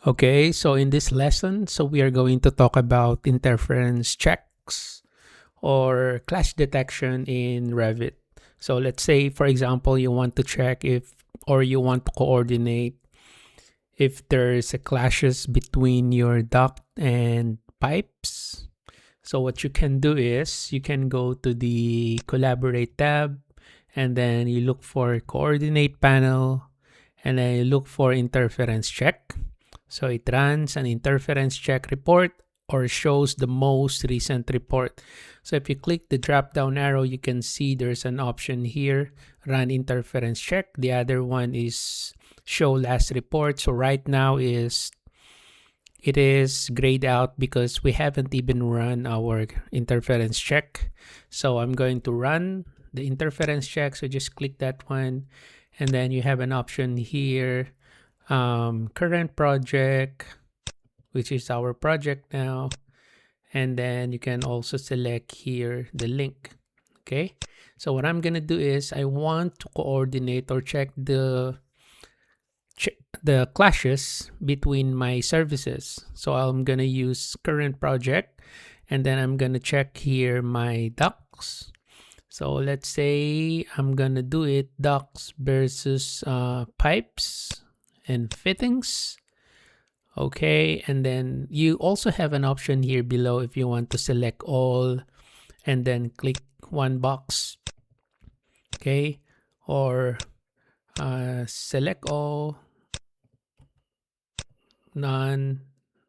Okay, so in this lesson, we are going to talk about interference checks or clash detection in Revit. So let's say, for example, you want to check if, or you want to coordinate if there's a clashes between your duct and pipes. So what you can do is you can go to the Collaborate tab, and then you look for Coordinate panel, and then you look for Interference check. So it runs an interference check report or shows the most recent report. So if you click the drop down arrow, you can see there's an option here, run interference check. The other one is show last report. So right now it is grayed out because we haven't even run our interference check. So I'm going to run the interference check. So just click that one, and then you have an option here, current project, which is our project now, and then you can also select here the link. Okay, so what I'm gonna do is I want to coordinate or check the clashes between my services. So I'm gonna use current project, and then I'm gonna check here my ducts. So let's say I'm gonna do it ducts versus pipes and fittings. Okay, and then you also have an option here below if you want to select all and then click one box. Okay, or select all, none,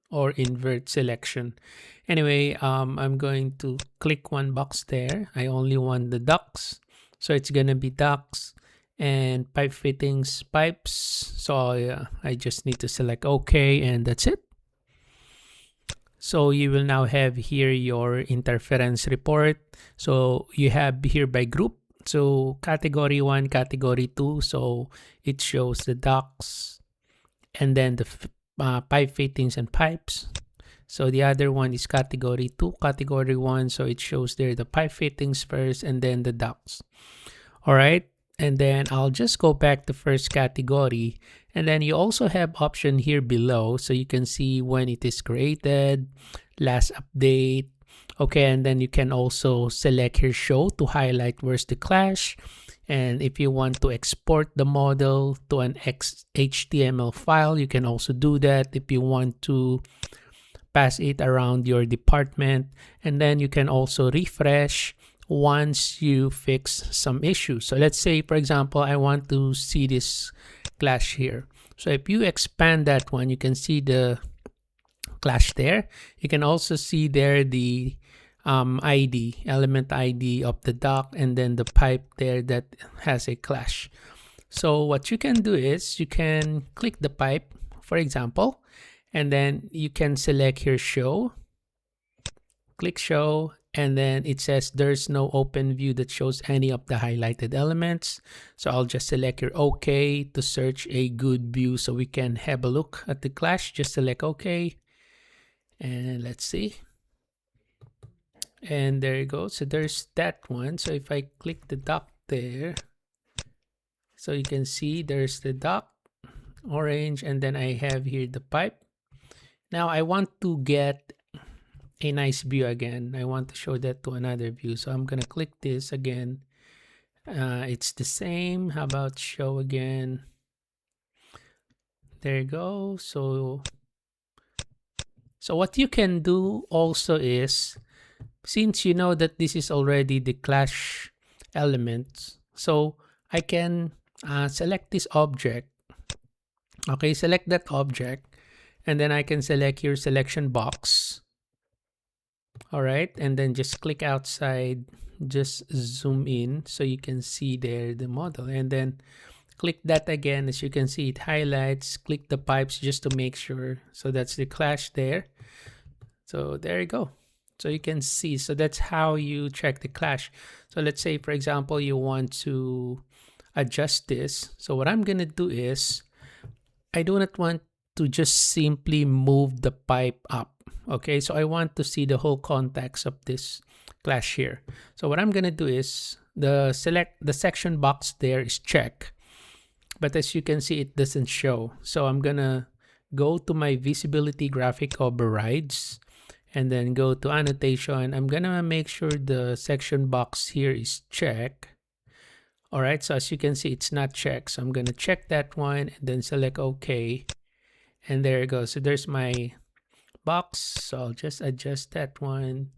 or invert selection. Anyway, I'm going to click one box there. I only want the ducts, so it's gonna be ducts and pipe fittings, pipes. So I just need to select OK, and that's it. So you will now have here your interference report. So you have here by group. So category 1, category 2. So it shows the ducts and then the pipe fittings and pipes. So the other one is category 2, category 1. So it shows there the pipe fittings first and then the ducts. All right. And then I'll just go back to first category, and then you also have option here below, so you can see when it is created, last update. Okay, and then you can also select here show to highlight where's the clash, and if you want to export the model to an HTML file, you can also do that. If you want to pass it around your department, and then you can also refresh once you fix some issues. So let's say, for example, I want to see this clash here. So if you expand that one, you can see the clash there. You can also see there the ID, element ID of the duct, and then the pipe there that has a clash. So what you can do is you can click the pipe, for example, and then you can select here show, click show, and then it says there's no open view that shows any of the highlighted elements. So I'll just select your OK to search a good view so we can have a look at the clash. Just select OK, and let's see. And there you go. So there's that one. So if I click the duct there, so you can see there's the duct, orange, and then I have here the pipe. Now I want to get a nice view again. I want to show that to another view. So I'm gonna click this again. It's the same. How about show again? There you go. So what you can do also is, since you know that this is already the clash element, so I can select this object. Okay, select that object, and then I can select your selection box. All right, and then just click outside, just zoom in so you can see there the model, and then click that again. As you can see, it highlights. Click the pipes just to make sure. So that's the clash there. So there you go. So you can see. So that's how you check the clash. So let's say, for example, you want to adjust this. So what I'm gonna do is, I do not want to just simply move the pipe up. Okay, so I want to see the whole context of this clash here. So what I'm gonna do is the section box there is check, but as you can see, it doesn't show. So I'm gonna go to my visibility graphic overrides, and then go to annotation. I'm gonna make sure the section box here is checked. All right, so as you can see, it's not checked. So I'm gonna check that one and then select OK. And there it goes. So there's my box. So I'll just adjust that one.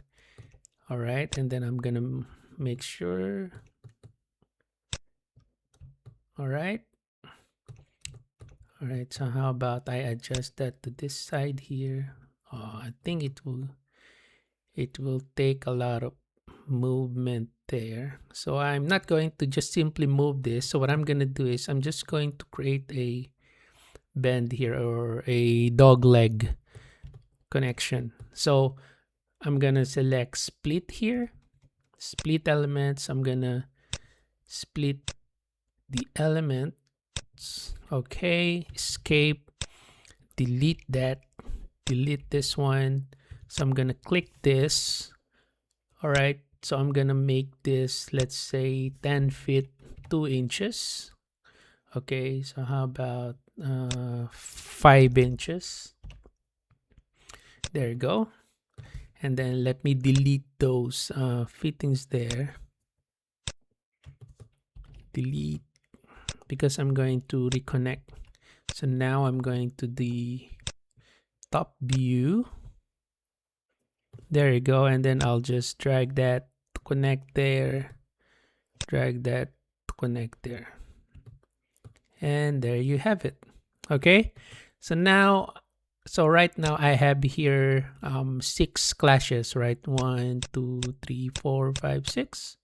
All right, and then I'm gonna make sure. All right. All right, so how about I adjust that to this side here? I think it will take a lot of movement there. So I'm not going to just simply move this. So what I'm going to do is I'm just going to create a bend here, or a dog leg connection. So I'm going to select split here, split elements. I'm going to split the elements. Okay, escape, delete that, delete this one. So I'm gonna click this. All right, so I'm gonna make this, let's say 10 feet 2 inches. Okay, so how about 5 inches? There you go. And then let me delete those fittings there. Delete, because I'm going to reconnect. So now I'm going to the top view. There you go. And then I'll just drag that to connect there. Drag that to connect there. And there you have it. Okay. So now, so right now I have here 6 clashes, right? 1, 2, 3, 4, 5, 6.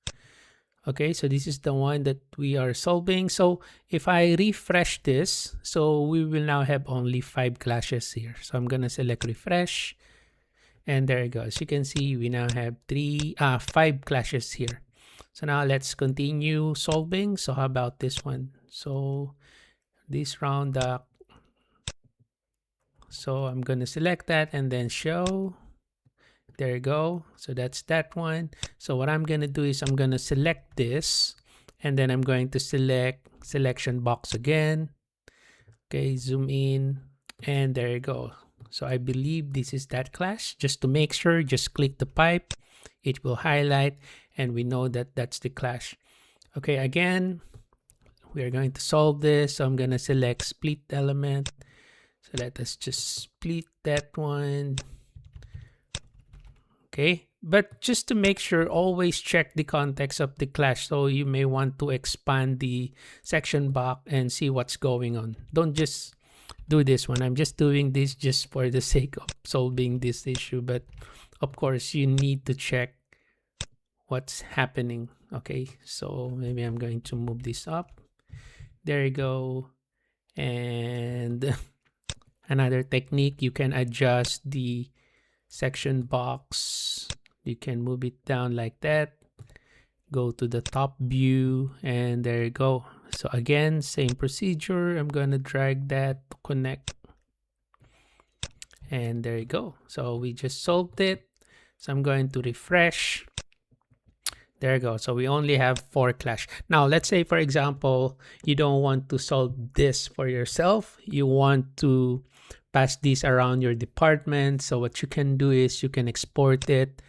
Okay, so this is the one that we are solving. So if I refresh this, so we will now have only 5 clashes here. So I'm gonna select refresh, and there you go. As you can see, we now have 5 clashes here. So now let's continue solving. So how about this one? So this round duck. So I'm gonna select that and then show. There you go. So that's that one. So what I'm going to do is I'm going to select this, and then I'm going to select selection box again. Okay, zoom in, and there you go. So I believe this is that clash. Just to make sure, just click the pipe. It will highlight, and we know that that's the clash. Okay, again, we are going to solve this. So I'm going to select split element. So let us just split that one. Okay, but just to make sure, always check the context of the clash. So you may want to expand the section box and see what's going on. Don't just do this one. I'm just doing this just for the sake of solving this issue, but of course you need to check what's happening. Okay, so maybe I'm going to move this up. There you go. And another technique, you can adjust the section box. You can move it down like that. Go to the top view, and there you go. So again, same procedure. I'm going to drag that to connect, and there you go. So we just solved it. So I'm going to refresh. There you go. So we only have 4 clash. Now let's say, for example, you don't want to solve this for yourself. You want to pass this around your department. So what you can do is you can export it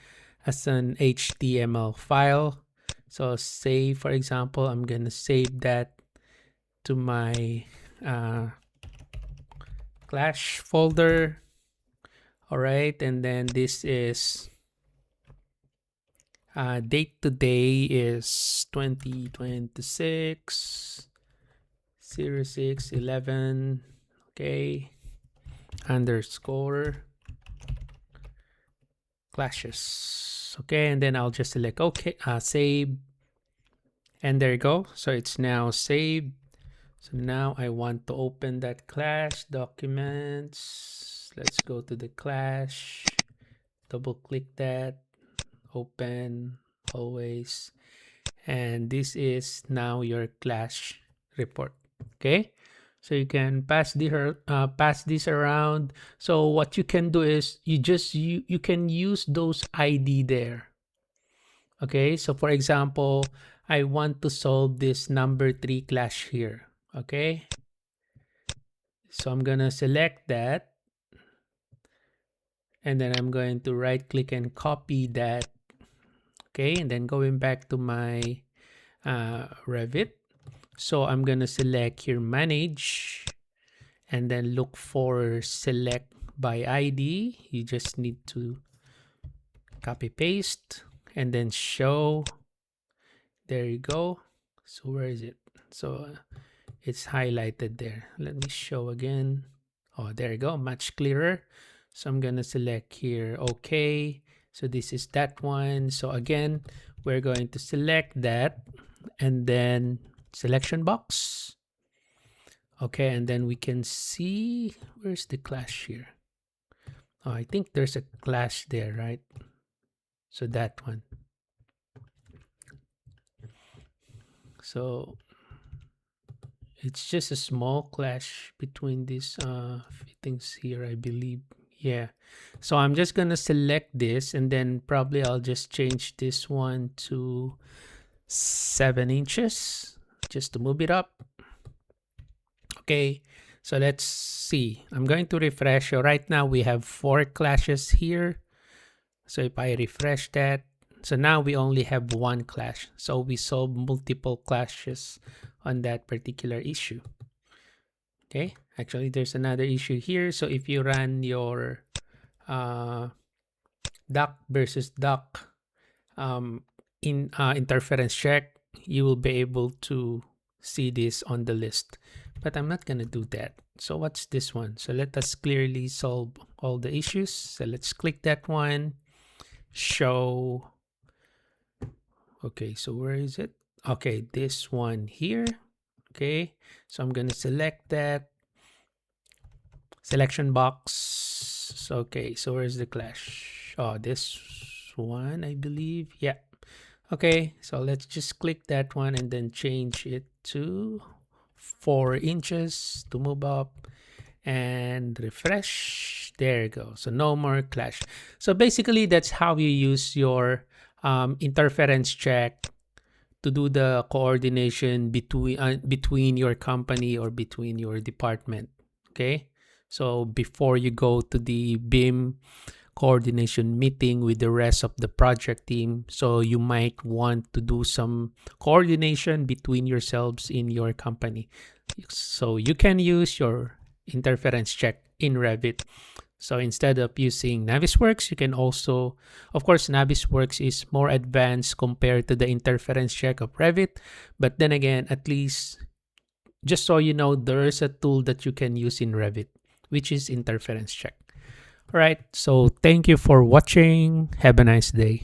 as an HTML file. So say, for example, I'm going to save that to my clash folder. All right. And then this is date today is 2026 06/11. Okay, underscore clashes. Okay, and then I'll just select okay, save, and there you go. So it's now saved. So now I want to open that clash documents. Let's go to the clash, double click that, open, always, and this is now your clash report. Okay, so you can pass this around. So what you can do is you can use those ID there. Okay, so for example, I want to solve this number 3 clash here. Okay, So I'm gonna select that, and then I'm going to right click and copy that. Okay, and then going back to my Revit. So I'm gonna select here manage, and then look for select by ID. You just need to copy paste and then show. There you go. So where is it? So it's highlighted there. Let me show again. Oh, there you go, much clearer. So I'm gonna select here okay. So this is that one. So again, we're going to select that, and then selection box. Okay, and then we can see, where's the clash here? Oh, I think there's a clash there, right? So that one. So it's just a small clash between these fittings here, I believe. Yeah. So I'm just gonna select this, and then probably I'll just change this one to 7 inches just to move it up. Okay, so let's see. I'm going to refresh. So right now we have 4 clashes here. So if I refresh that, so now we only have 1 clash. So we solved multiple clashes on that particular issue. Okay, actually there's another issue here. So if you run your duct versus duct interference check, you will be able to see this on the list, but I'm not gonna do that. So what's this one? So let us clearly solve all the issues. So let's click that one, show. Okay, so where is it? Okay, this one here. Okay, so I'm gonna select that selection box. Okay, so where's the clash? Oh, this one, I believe. Yeah. Okay, so let's just click that one and then change it to 4 inches to move up and refresh. There you go. So no more clash. So basically that's how you use your interference check to do the coordination between your company or between your department. Okay, so before you go to the BIM coordination meeting with the rest of the project team, so you might want to do some coordination between yourselves in your company, so you can use your interference check in Revit. So instead of using Navisworks, you can also, of course, Navisworks is more advanced compared to the interference check of Revit. But then again, at least just so you know, there is a tool that you can use in Revit, which is interference check. All right. So thank you for watching. Have a nice day.